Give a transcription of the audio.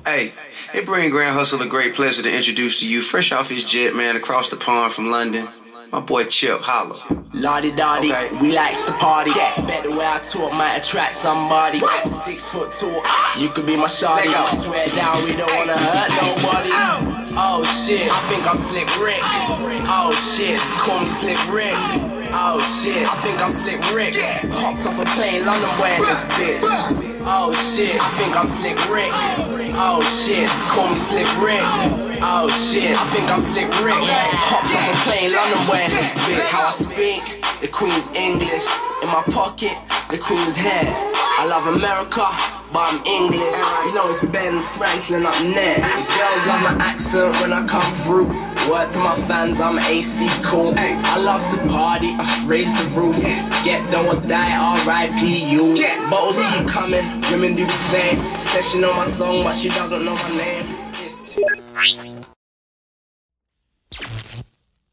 Hey, it brings Grand Hustle a great pleasure to introduce to you, fresh off his jet, man, across the pond from London, my boy Chip Holla. Lottie-dottie, Okay. we likes to party. Bet the way I talk might attract somebody. 6 foot tall, you could be my shawty. I swear down, we don't wanna hurt nobody. Oh shit, I think I'm Slick Rick. Oh shit, call me Slick Rick. Oh shit, I think I'm Slick Rick. Hopped off a plane, London wearing this bitch. Oh shit, I think I'm Slick Rick. Oh shit, call me Slick Rick. Oh shit, I think I'm Slick Rick. Hopped off a plane, London wearing this bitch. How I speak, the Queen's English. In my pocket, the Queen's hair. I love America, but I'm English. You know it's Ben Franklin up there. The girls love my accent when I come through. Word to my fans, I'm AC cool. I love to party, raise the roof. Get down or die, R.I.P. you. Bottles keep coming, women do the same. Says she know my song, but she doesn't know my name.